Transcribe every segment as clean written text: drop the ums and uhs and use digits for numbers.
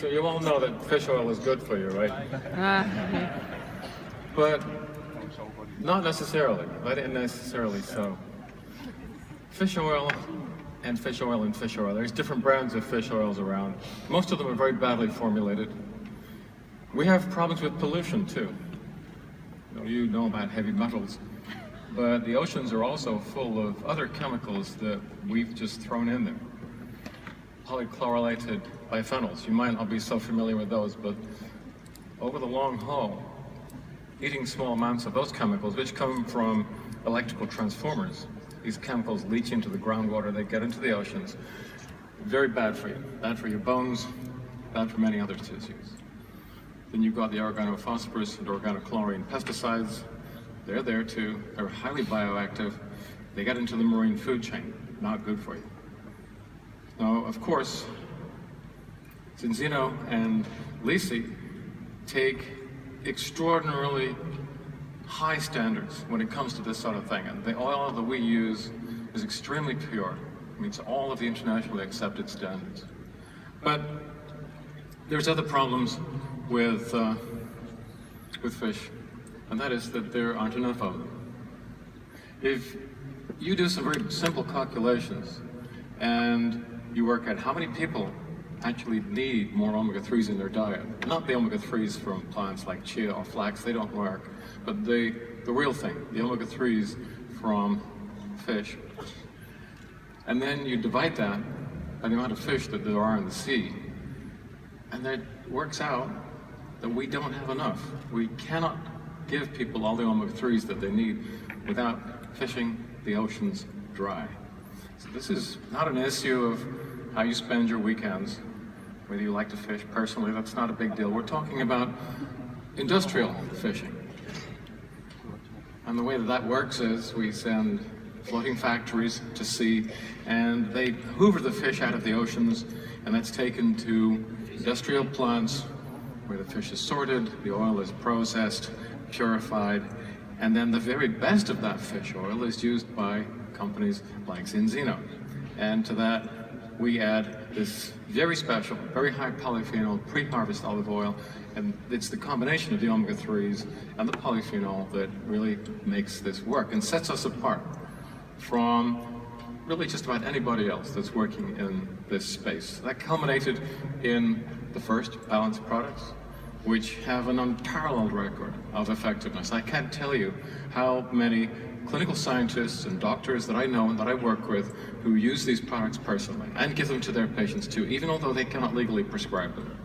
So you all know that fish oil is good for you, right? But not necessarily, not necessarily so. Fish oil and fish oil and fish oil. There's different brands of fish oils around. Most of them are very badly formulated. We have problems with pollution too. You know about heavy metals, but the oceans are also full of other chemicals that we've just thrown in there. Polychlorylated biphenyls. You might not be so familiar with those, but over the long haul, eating small amounts of those chemicals, which come from electrical transformers, these chemicals leach into the groundwater, they get into the oceans. Very bad for you. Bad for your bones, bad for many other tissues. Then you've got the organophosphorus and organochlorine pesticides. They're there too. They're highly bioactive. They get into the marine food chain. Not good for you. Now, of course, Zinzino and Lisi take extraordinarily high standards when it comes to this sort of thing. And the oil that we use is extremely pure. It meets all of the internationally accepted standards. But there's other problems with fish, and that is that there aren't enough of them. If you do some very simple calculations and you work out how many people actually need more omega-3s in their diet, not the omega-3s from plants like chia or flax, they don't work, but the real thing, the omega-3s from fish, and then you divide that by the amount of fish that there are in the sea, and that works out that we don't have enough. We cannot give people all the omega-3s that they need without fishing the oceans dry. So this is not an issue of how you spend your weekends, whether you like to fish. Personally, that's not a big deal. We're talking about industrial fishing. And the way that works is we send floating factories to sea, and they hoover the fish out of the oceans, and that's taken to industrial plants where the fish is sorted, the oil is processed, purified, and then the very best of that fish oil is used by companies like Zinzino. And to that, we add this very special, very high polyphenol pre-harvest olive oil, and it's the combination of the omega-3s and the polyphenol that really makes this work and sets us apart from really just about anybody else that's working in this space. That culminated in the first balanced products, which have an unparalleled record of effectiveness. I can't tell you how many clinical scientists and doctors that I know and that I work with who use these products personally and give them to their patients too, even although they cannot legally prescribe them.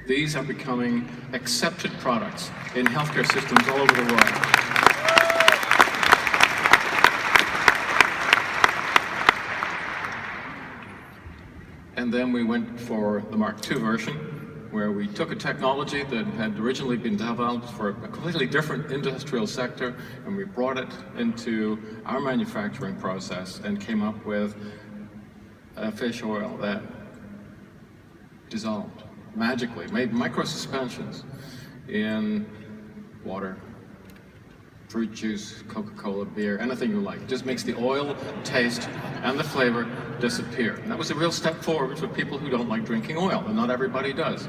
These are becoming accepted products in healthcare systems all over the world. And then we went for the Mark II version, where we took a technology that had originally been developed for a completely different industrial sector, and we brought it into our manufacturing process and came up with a fish oil that dissolved magically, made micro-suspensions in water, fruit juice, Coca-Cola, beer, anything you like. It just makes the oil, taste, and the flavor disappear. And that was a real step forward for people who don't like drinking oil, and not everybody does.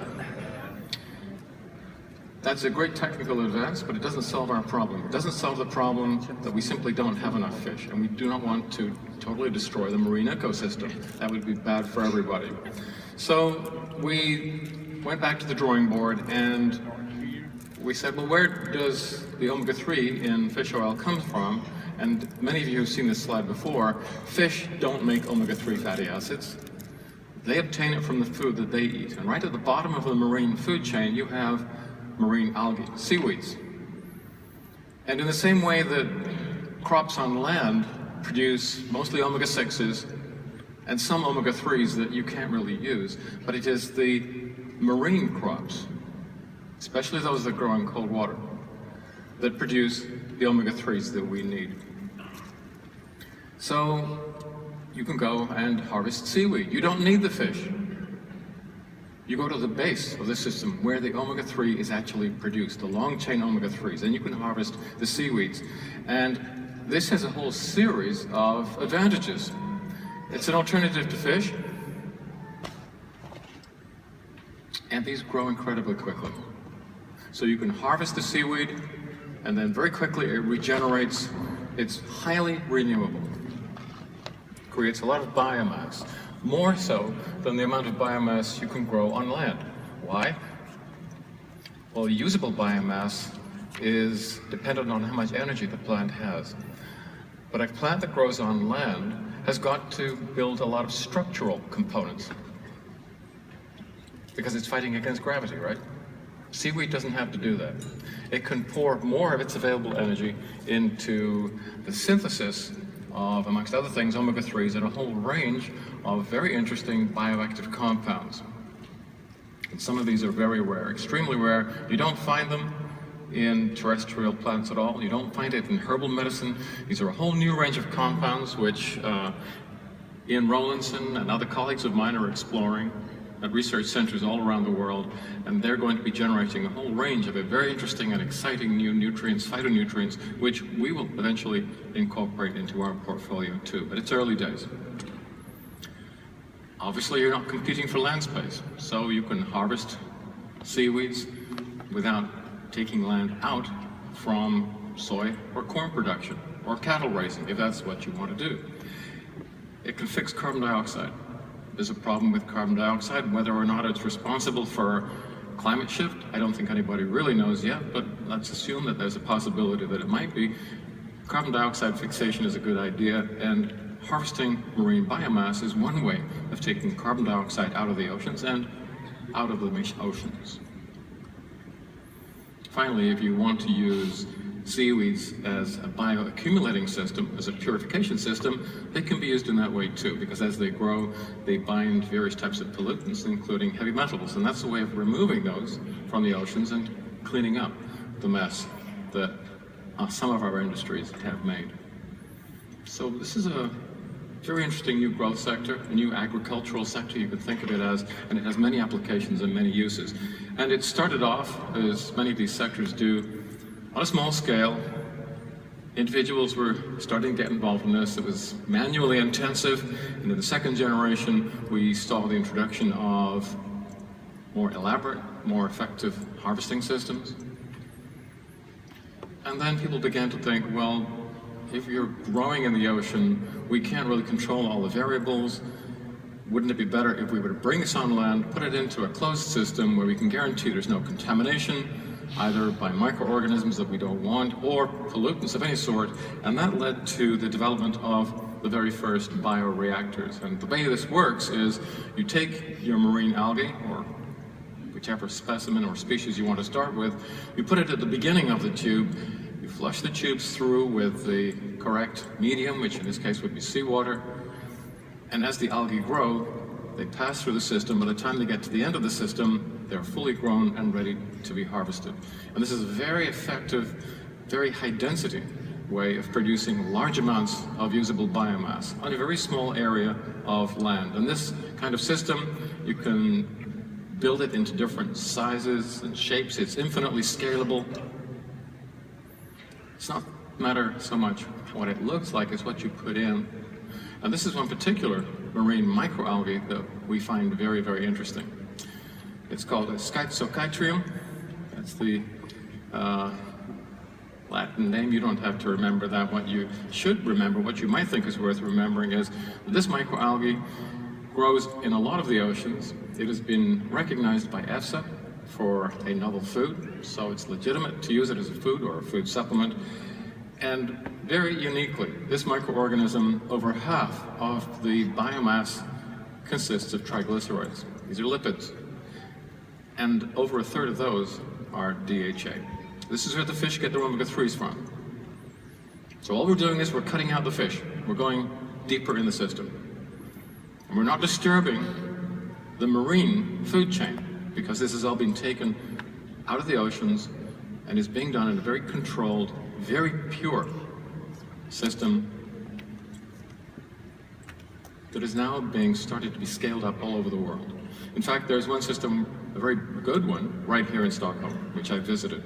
That's a great technical advance, but it doesn't solve our problem. It doesn't solve the problem that we simply don't have enough fish, and we do not want to totally destroy the marine ecosystem. That would be bad for everybody. So we went back to the drawing board and we said, well, where does the omega-3 in fish oil come from? And many of you have seen this slide before. Fish don't make omega-3 fatty acids. They obtain it from the food that they eat. And right at the bottom of the marine food chain, you have marine algae, seaweeds. And in the same way that crops on land produce mostly omega-6s and some omega-3s that you can't really use, but it is the marine crops, especially those that grow in cold water, that produce the omega-3s that we need. So you can go and harvest seaweed. You don't need the fish. You go to the base of the system where the omega-3 is actually produced, the long-chain omega-3s, and you can harvest the seaweeds. And this has a whole series of advantages. It's an alternative to fish. and these grow incredibly quickly. So you can harvest the seaweed, and then very quickly it regenerates. It's highly renewable. Creates a lot of biomass, more so than the amount of biomass you can grow on land. Why? Well, usable biomass is dependent on how much energy the plant has. But a plant that grows on land has got to build a lot of structural components because it's fighting against gravity, right? Seaweed doesn't have to do that. It can pour more of its available energy into the synthesis of, amongst other things, omega-3s and a whole range of very interesting bioactive compounds. And some of these are very rare, extremely rare. You don't find them in terrestrial plants at all. You don't find it in herbal medicine. These are a whole new range of compounds which Ian Rowlandson and other colleagues of mine are exploring at research centers all around the world, and they're going to be generating a whole range of very interesting and exciting new nutrients, phytonutrients, which we will eventually incorporate into our portfolio too, but it's early days. Obviously, you're not competing for land space, so you can harvest seaweeds without taking land out from soy or corn production, or cattle raising, if that's what you want to do. It can fix carbon dioxide. There's a problem with carbon dioxide, whether or not it's responsible for climate shift. I don't think anybody really knows yet, but let's assume that there's a possibility that it might be. Carbon dioxide fixation is a good idea, and harvesting marine biomass is one way of taking carbon dioxide out of the oceans and out of the oceans. Finally, if you want to use seaweeds as a bioaccumulating system, as a purification system, they can be used in that way too, because as they grow, they bind various types of pollutants, including heavy metals, and that's a way of removing those from the oceans and cleaning up the mess that some of our industries have made. So this is a very interesting new growth sector, a new agricultural sector, you could think of it as, and it has many applications and many uses. And it started off, as many of these sectors do, on a small scale. Individuals were starting to get involved in this. It was manually intensive, and in the second generation, we saw the introduction of more elaborate, more effective harvesting systems. And then people began to think, well, if you're growing in the ocean, we can't really control all the variables. Wouldn't it be better if we were to bring this on land, put it into a closed system where we can guarantee there's no contamination, either by microorganisms that we don't want or pollutants of any sort, and that led to the development of the very first bioreactors. And the way this works is you take your marine algae, or whichever specimen or species you want to start with, you put it at the beginning of the tube, you flush the tubes through with the correct medium, which in this case would be seawater, and as the algae grow, they pass through the system. By the time they get to the end of the system, they're fully grown and ready to be harvested. And this is a very effective, very high density way of producing large amounts of usable biomass on a very small area of land. And this kind of system, you can build it into different sizes and shapes. It's infinitely scalable. It's not a matter so much what it looks like, it's what you put in. And this is one particular marine microalgae that we find very, very interesting. It's called a Schizochitrium. That's the Latin name. You don't have to remember that. What you should remember, what you might think is worth remembering, is that this microalgae grows in a lot of the oceans. It has been recognized by EFSA for a novel food, so it's legitimate to use it as a food or a food supplement. And very uniquely, this microorganism, over half of the biomass consists of triglycerides. These are lipids. And over a third of those are DHA. This is where the fish get their omega-3s from. So all we're doing is we're cutting out the fish. We're going deeper in the system. And we're not disturbing the marine food chain, because this has all been taken out of the oceans and is being done in a very controlled, very pure system that is now being started to be scaled up all over the world. In fact, there's one system, a very good one, right here in Stockholm, which I visited.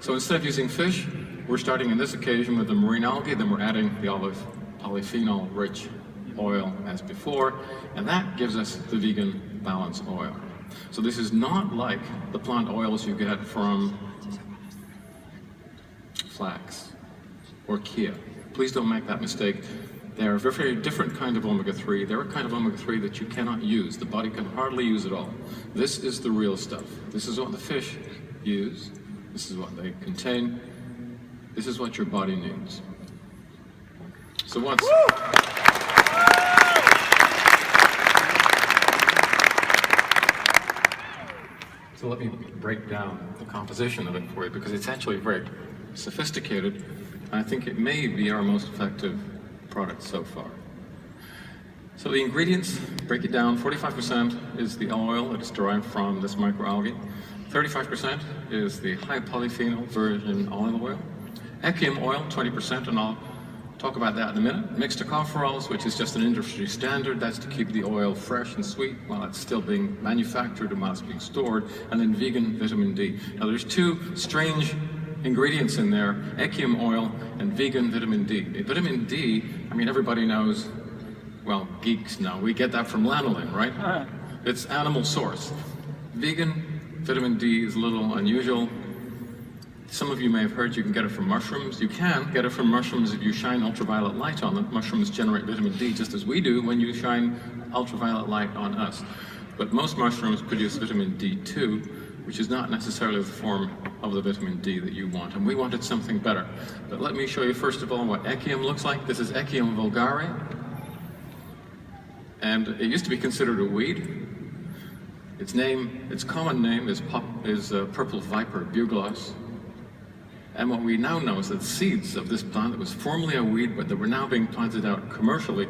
So instead of using fish, we're starting in this occasion with the marine algae, then we're adding the olive polyphenol-rich oil as before, and that gives us the vegan balance oil. So this is not like the plant oils you get from flax or chia. Please don't make that mistake. They're a very different kind of omega-3. They're a kind of omega-3 that you cannot use. The body can hardly use at all. This is the real stuff. This is what the fish use. This is what they contain. This is what your body needs. So what's... So let me break down the composition of it for you, because it's actually very sophisticated. I think it may be our most effective product so far. So the ingredients, break it down. 45% is the oil that is derived from this microalgae. 35% is the high polyphenol virgin olive oil. Echium oil, 20%, and I'll talk about that in a minute. Mixed tocopherols, which is just an industry standard. That's to keep the oil fresh and sweet while it's still being manufactured and while it's being stored. And then vegan vitamin D. Now there's two strange ingredients in there, echium oil and vegan vitamin D. Vitamin D, I mean, everybody knows, well, geeks know, we get that from lanolin, right? It's animal source. Vegan vitamin D is a little unusual. Some of you may have heard you can get it from mushrooms. You can get it from mushrooms if you shine ultraviolet light on them. Mushrooms generate vitamin D just as we do when you shine ultraviolet light on us. But most mushrooms produce vitamin D2, which is not necessarily the form of the vitamin D that you want, and we wanted something better. But let me show you first of all what echium looks like. This is Echium vulgare, and it used to be considered a weed. Its common name is purple viper bugloss. And what we now know is that seeds of this plant that was formerly a weed, but that were now being planted out commercially,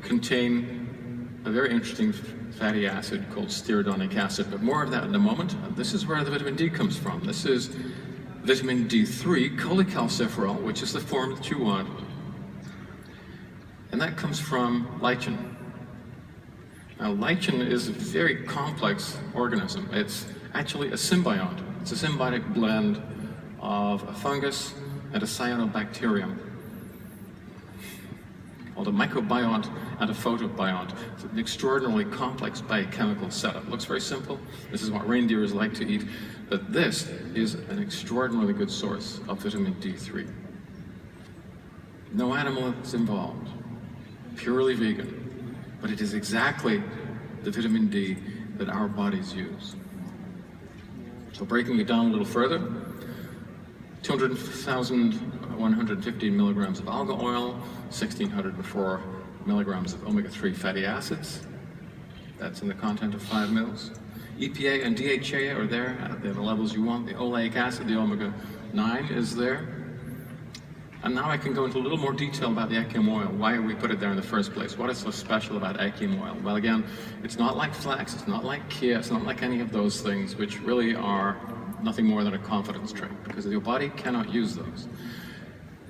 contain a very interesting fatty acid called stearidonic acid, but more of that in a moment. And this is where the vitamin D comes from. This is vitamin D3, cholecalciferol, which is the form that you want. And that comes from lichen. Now, lichen is a very complex organism. It's actually a symbiont. It's a symbiotic blend of a fungus and a cyanobacterium, called a mycobiont and a photobiont. It's an extraordinarily complex biochemical setup. Looks very simple. This is what reindeers like to eat, but this is an extraordinarily good source of vitamin D3. No animal is involved, purely vegan, but it is exactly the vitamin D that our bodies use. So breaking it down a little further, 200,115 milligrams of alga oil, 1,604 milligrams of omega-3 fatty acids. That's in the content of 5 mils. EPA and DHA are there at the levels you want. The oleic acid, the omega-9 is there. And now I can go into a little more detail about the echium oil, why we put it there in the first place. What is so special about echium oil? Well, again, it's not like flax, it's not like chia, it's not like any of those things, which really are nothing more than a confidence trait, because your body cannot use those.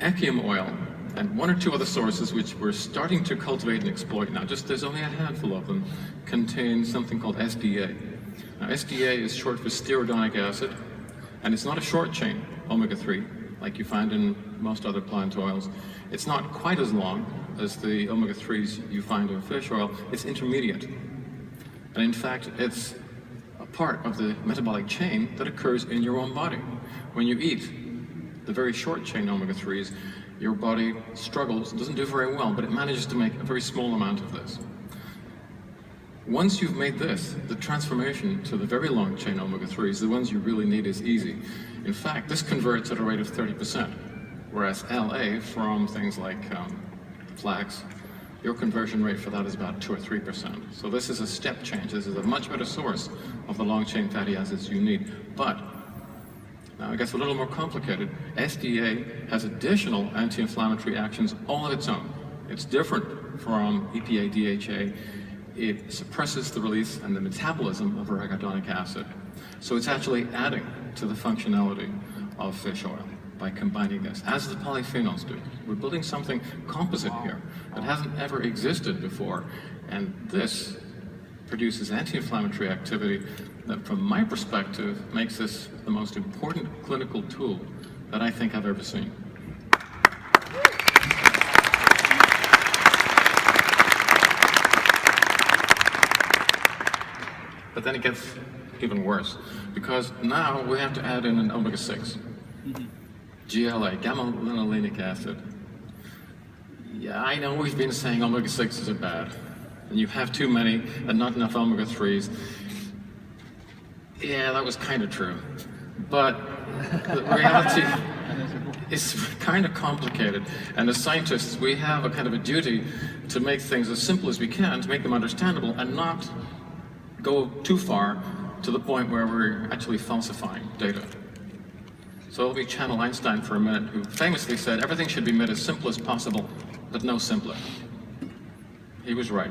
Echium oil, and one or two other sources which we're starting to cultivate and exploit now, just there's only a handful of them, contain something called SDA. Now, SDA is short for stearidonic acid, and it's not a short chain omega-3 like you find in most other plant oils. It's not quite as long as the omega-3s you find in fish oil. It's intermediate, and in fact, it's part of the metabolic chain that occurs in your own body. When you eat the very short chain omega-3s, your body struggles, doesn't do very well, but it manages to make a very small amount of this. Once you've made this, the transformation to the very long chain omega-3s, the ones you really need, is easy. In fact, this converts at a rate of 30%, whereas LA from things like flax, your conversion rate for that is about 2 or 3%. So this is a step change. This is a much better source of the long-chain fatty acids you need. But now it gets a little more complicated. SDA has additional anti-inflammatory actions all of its own. It's different from EPA, DHA. It suppresses the release and the metabolism of arachidonic acid. So it's actually adding to the functionality of fish oil by combining this, as the polyphenols do. We're building something composite here that hasn't ever existed before, and this produces anti-inflammatory activity that, from my perspective, makes this the most important clinical tool that I think I've ever seen. But then it gets even worse, because now we have to add in an omega-6. GLA, gamma-linolenic acid. Yeah, I know we've been saying omega-6s are bad, and you have too many and not enough omega-3s. Yeah, that was kind of true. But the reality is kind of complicated. And as scientists, we have a kind of a duty to make things as simple as we can, to make them understandable, and not go too far to the point where we're actually falsifying data. So let me channel Einstein for a minute, who famously said, everything should be made as simple as possible, but no simpler. He was right.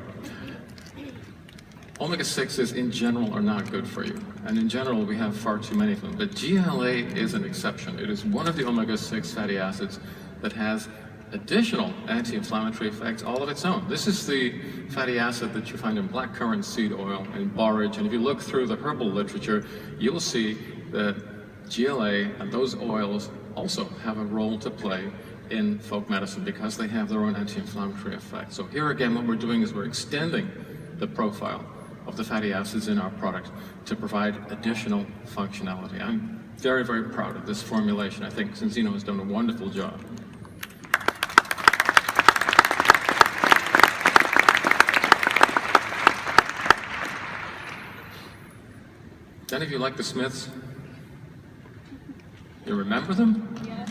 Omega-6s in general are not good for you, and in general we have far too many of them. But GLA is an exception. It is one of the omega-6 fatty acids that has additional anti-inflammatory effects all of its own. This is the fatty acid that you find in blackcurrant seed oil and borage, and if you look through the herbal literature, you'll see that GLA and those oils also have a role to play in folk medicine because they have their own anti-inflammatory effects. So here again, what we're doing is we're extending the profile of the fatty acids in our product to provide additional functionality. I'm very, very proud of this formulation. I think Syngenta has done a wonderful job. Any of you like the Smiths? You remember them? Yes.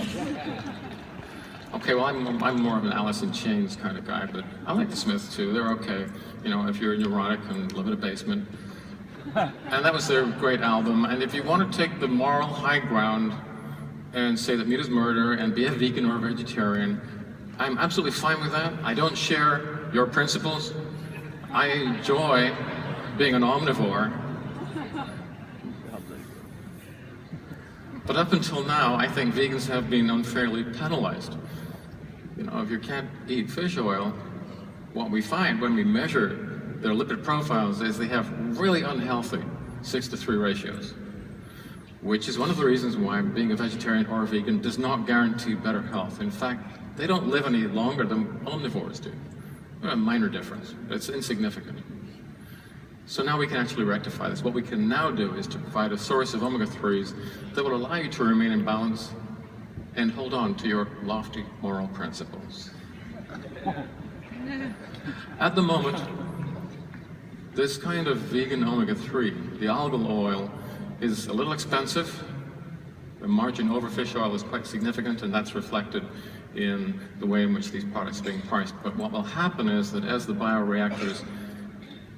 Okay, well, I'm more of an Alice in Chains kind of guy, but I like the Smiths too. They're okay, you know, if you're neurotic and live in a basement. And that was their great album. And if you want to take the moral high ground and say that meat is murder and be a vegan or a vegetarian, I'm absolutely fine with that. I don't share your principles. I enjoy being an omnivore. But up until now, I think vegans have been unfairly penalized. You know, if you can't eat fish oil, what we find when we measure their lipid profiles is they have really unhealthy 6-to-3 ratios, which is one of the reasons why being a vegetarian or a vegan does not guarantee better health. In fact, they don't live any longer than omnivores do. A minor difference, but it's insignificant. So now we can actually rectify this. What we can now do is to provide a source of omega-3s that will allow you to remain in balance and hold on to your lofty moral principles. At the moment, this kind of vegan omega-3, the algal oil, is a little expensive. The margin over fish oil is quite significant, and that's reflected in the way in which these products are being priced. But what will happen is that as the bioreactors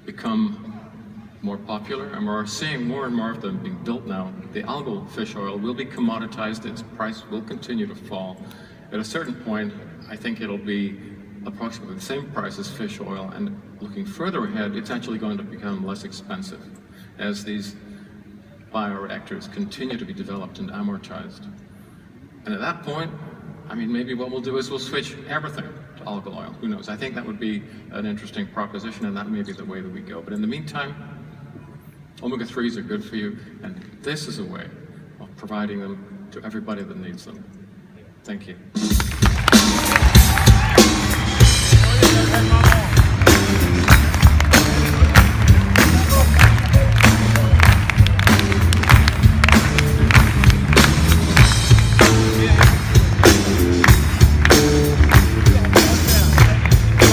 become more popular, and we're seeing more and more of them being built now, the algal fish oil will be commoditized, its price will continue to fall. At a certain point, I think it'll be approximately the same price as fish oil, and looking further ahead, it's actually going to become less expensive as these bioreactors continue to be developed and amortized. And at that point, I mean, maybe what we'll do is we'll switch everything to algal oil. Who knows? I think that would be an interesting proposition, and that may be the way that we go. But in the meantime, omega-3s are good for you, and this is a way of providing them to everybody that needs them. Thank you.